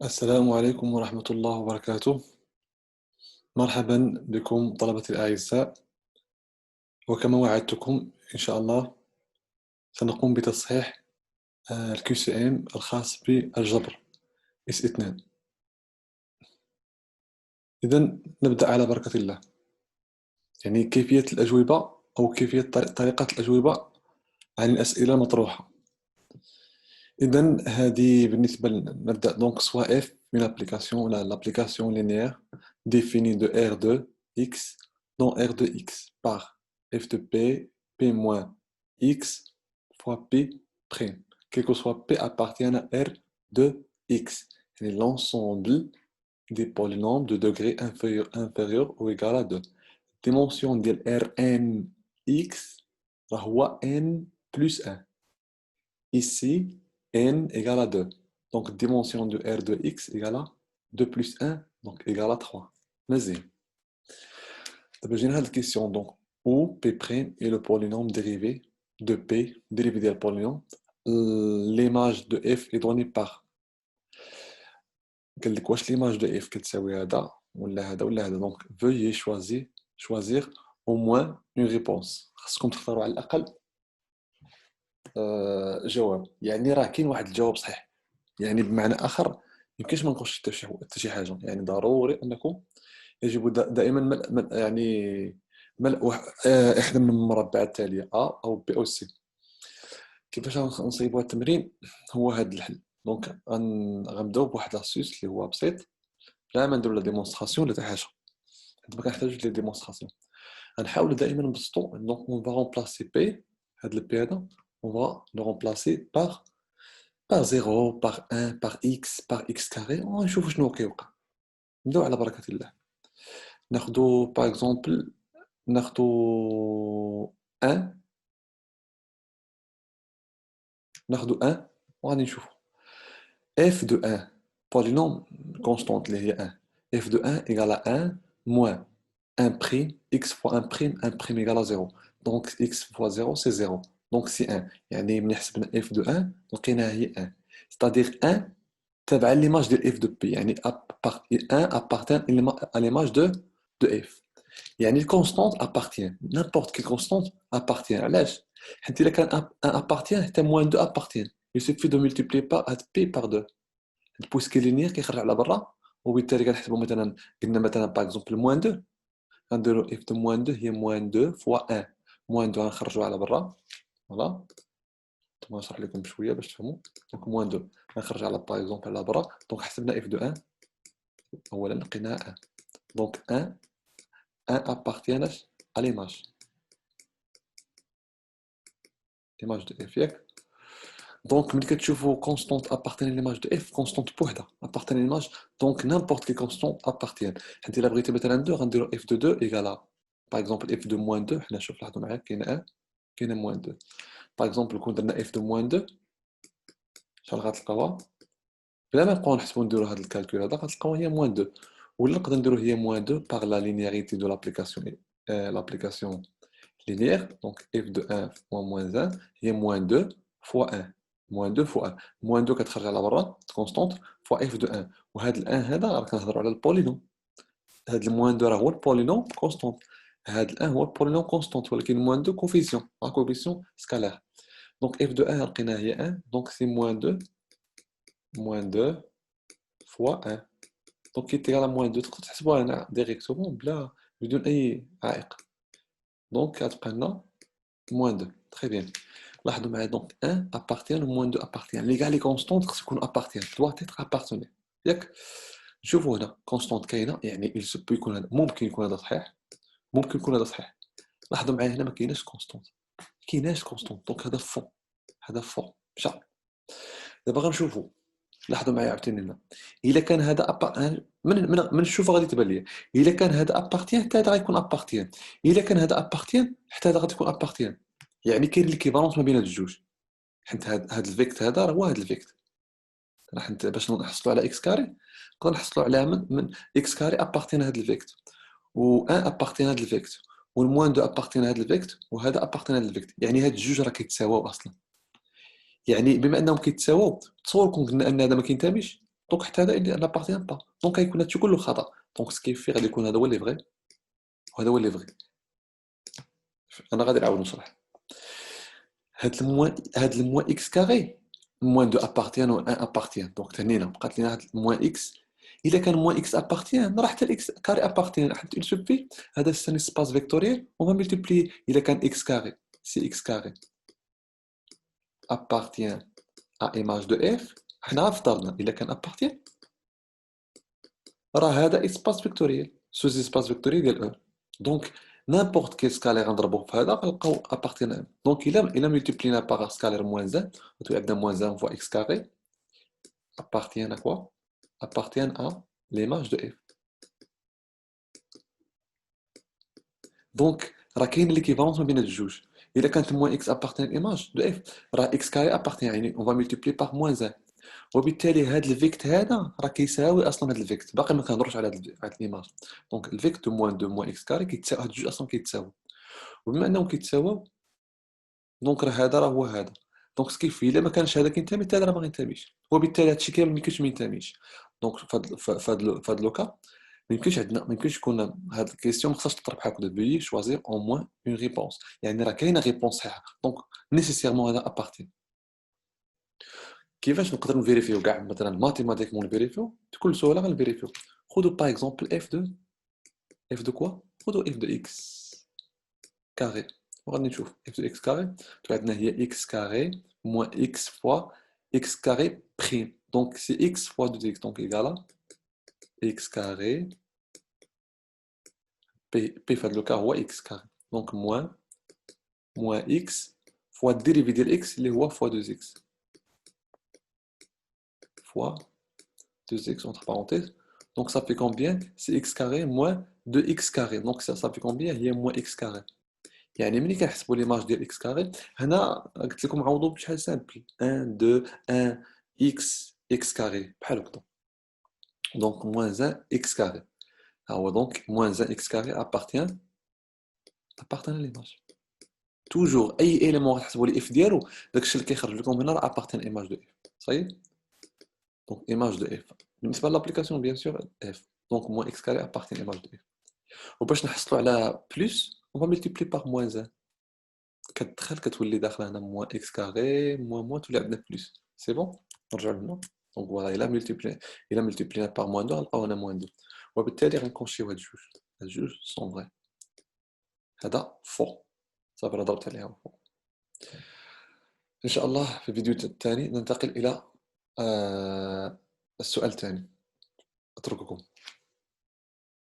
السلام عليكم ورحمة الله وبركاته. مرحبا بكم طلبتي الأعزاء، وكما وعدتكم إن شاء الله سنقوم بتصحيح الQCM الخاص بالجبر S2. إذن نبدأ على بركة الله. يعني كيفية الأجوبة أو كيفية طريقة الأجوبة عن الأسئلة المطروحة. إذن هذه بالنسبة نبدأ دونك سوا F من l'application l'application linéaire définie de R de X dont R de X par F de P moins X fois P prime. Quel que soit P appartient à R de X. Et l'ensemble des polynômes de degré inférieur ou égal à 2. Dimension de Rn X هو N plus 1. Ici, n égale à 2. Donc, dimension de R de x égale à 2 plus 1, donc égale à 3. Vas-y. D'abord, j'ai une question. Donc, où P' est le polynôme dérivé de P, dérivé du polynôme. L'image de f est donnée par. Quelle est l'image de f qui est donc, veuillez choisir au moins une réponse. خاصكم تختاروا على الأقل جواب. يعني راه كاين واحد الجواب صحيح. يعني بمعنى اخر يمكنش ما نقولش حتى شي حاجه. يعني ضروري انكم يجب دائما يعني ملء احدى من المربعات التاليه A او B او C. كيفاش نصيبوا التمرين؟ هو هذا الحل. دونك غنبداو بواحد لاسيس اللي هو بسيط. لا ما نديرو لا ديمونستراسيون ولا حتى حاجه. حيت ما كنحتاجوش لي ديمونستراسيون. غنحاولوا دائما نبسطوا. دونك اون فا رومبلاسي بي. هذا البي هذا اون فا لو رومبلاسي par 0, par 1, par x, par x carré, ونشوفوا شنو كيوقع. نبداو على بركة الله. ناخدو باغ اكزومبل ناخدو 1 ناخدو 1 وغادي نشوفو f de 1 polynôme constante اللي هي 1 f de 1 égale à 1 moins 1 prime x fois 1 prime 1 prime égale à 0 donc x fois 0 c'est 0 donc c'est 1 يعني ملي حسبنا f de 1 لقيناها هي 1 c'est-à-dire 1 تابعة l'image de f de p يعني 1 appartient à l'image de f يعني الكونستانت appartient n'importe quelle constante appartient علاش حيت الا كان 1 appartient حتى moins 2 appartient il suffit de multiplier هاد p par 2 بويسكي لينيير كيخرج على برا وبالتالي كنحسبوا مثلا قلنا مثلا باغ اكزومبل moins 2 غنديروا f de moins 2 هي moins 2 fois 1 moins 2 غنخرجوها على برا فوالا ثم نشرح لكم بشويه باش تفهموا دونك moins 2 غنخرج على باغ اكزومبل على برا دونك حسبنا f de 1 اولا لقيناها 1 دونك 1 appartient à l'image de f ياك دونك ملي كتشوفوا كونستانت appartient à l'image de f كونستانت بوحدها appartient à l'image دونك n'importe quelle constante appartient حيت الا بغيتي مثلا 2 غنديروا f de 2 égale باغ اكزومبل f de moins 2 حنا شوف لاحظوا معايا كاينه 1 كاينه moins 2 باغ اكزومبل كون درنا f de moins 2 شحال غتلقاوها بلا ما نبقاو نحسبوا نديروا هذا الكالكول هذا غتلقاو هي moins 2 ولا نقدر نديرو هي moins 2 par la linéarité de l'application linéaire donc f de 1 fois moins 1 هي moins 2 fois 1 moins 2 fois 1 moins 2 كتخرج على برا constante fois f de 1 وهذا ال 1 هذا راه كنهضروا على البولينوم هذا الموان 2 راه هو البولينوم كونستانت هذا ال 1 هو البولينوم كونستانت ولكن موان 2 كوفيسيون كوفيسيون سكالير دونك f de 1 لقيناها هي 1 دونك سي moins 2 fois 1 دونك كيتيغال موان 2 تقدر تحسبوها هنا ديريكتومون بلا بدون اي عائق دونك غتبقى لنا moins 2 très bien لاحظوا معايا دونك 1 appartient و moins 2 appartient لي كاع لي كونستانت خص يكون appartient doit être appartenir ياك شوفوا هنا كونستانت كاينه يعني il se peut يكون هذا ممكن يكون هذا صحيح ممكن يكون هذا صحيح لاحظوا معايا هنا ما كايناش كونستانت دونك هذا فون مشى دابا غنشوفوا لاحظوا معايا عاوتاني هنا الا كان هذا من نشوف غادي تبان لي الا كان هذا ابارتيان حتى هذا غيكون ابارتيان الا كان هذا ابارتيان حتى هذا غادي يكون ابارتيان يعني كاين ليكيفالونس ما بين هاد الجوج حيت هذا الفيكت هذا راه هو هذا الفيكت راه حيت باش نحصلوا على اكس كاري نقدر نحصلوا عليها من اكس كاري ابارتيان هذا الفيكت و 1 ابارتيان هذا الفيكت والموان 2 ابارتيان هذا الفيكت وهذا ابارتيان هذا الفيكت يعني هاد الجوج راه كيتساواو اصلا يعني بما انهم كيتساواو تصور كون قلنا ان هذا ما كينتميش دونك حتى هذا il n'appartient pas. دونك غيكون هادشي كله خطأ. دونك سكيفي غادي يكون هذا هو اللي فري وهذا هو اللي فري. أنا غادي نعاود نشرح. هاد الموان إكس كاري موان دو أبارتيان و أن أبارتيان. دونك تهنينا بقات لينا هاد الموان إكس. إلا كان موان إكس أبارتيان راه حتى الإكس كاري أبارتيان. حيت il suffit هذا ثاني سباس فيكتوريال on va multiplier. إلا كان إكس كاري سي إكس كاري appartient à image de f حنا افترضنا إلا كان appartient راه هذا اسباس فيكتوريال سوز اسباس فيكتوريال ديال او. دونك نيمبورت كيل سكالير غنضربوه في هذا غنلقاو ابارتيان. دونك الا ملتيبلينا باغ سكالير موان زان غتولي عندنا موان زان فوا اكس كاري appartient à quoi appartient à l'image de f. دونك راه كاين ليكيفالونس ما بين هاد الجوج. الا كانت موان اكس appartient à l'image de f راه اكس كاري appartient يعني on va multiplier par موان زان. وبالتالي هاد الفيكت هذا راه كيساوي اصلا هاد الفيكت. باقي ما كنهضروش على هاد الايماج. دونك الفيكت دو موان اكس كاري كيتساوي هاد الجوج اصلا كيتساوي. وبما انهم كيتساواو دونك راه هذا راه هو هذا. دونك سكيفي الا ما كانش هذا كينتمي حتى هذا راه ما غينتميش. وبالتالي هادشي كامل ما يمكنش ما ينتميش. دونك فهاد لوكا ما يمكنش عندنا ما يمكنش يكون هاد الكيسيون ما خصهاش تطرح بحال هكا. بيي شوازير او موان اون ريبونس يعني راه كاينه ريبونس صحيحه. دونك نيسيسيرمون هذا ابارتي. كيفاش نقدر نفيريفيو كاع مثلا ماتيماتيكمون نفيريفيو بكل سهوله غنفيريفيو. خذوا باغ اكزومبل اف دو كوا. خذوا اف دو اكس كاري وغادي نشوف اف دو اكس كاري عندنا هي اكس كاري موان اكس فوا اكس كاري بريم. دونك سي اكس فوا 2 اكس دونك ايكالا اكس كاري بي في هذا لو كا هو اكس كاري. دونك موان اكس فوا الديريفي ديال اكس اللي هو فوا 2 اكس فوا 2 x entre parenthèses. Donc ça fait combien? C'est x carré moins 2x carré. Donc ça fait combien? Il y a moins x carré. يعني ملي كنحسبوا ليماج ديال x carré هنا قلت لكم عوضوا بشحال سامبل 1 2 1 x carré بحال هكا. دونك moins 1 x carré. ها هو دونك moins 1 x carré appartient à l'image. توجور اي ايليمون غتحسبوا لي اف ديالو داكشي اللي كيخرج لكم هنا راه appartient à l'image de f. صايي. دونك image de f بالنسبه لابليكاسيون بيان سور f. دونك moins x carré appartient à l'image de f. وباش نحصلوا على بلس on va multiplier par moins 1. كتدخل كتولي داخله هنا موان اكس كاري موان تولي عندنا بلس. سي بون نرجعوا لهنا. دونك فوالا الا ملتيبلينا باغ موان 2 غنلقاو هنا موان 2. وبالتالي غنكونشيو هاد الجوج سون فري. هذا فو صافي راه ضربت عليها فو. ان شاء الله في الفيديو الثاني ننتقل الى السؤال الثاني. اترككم.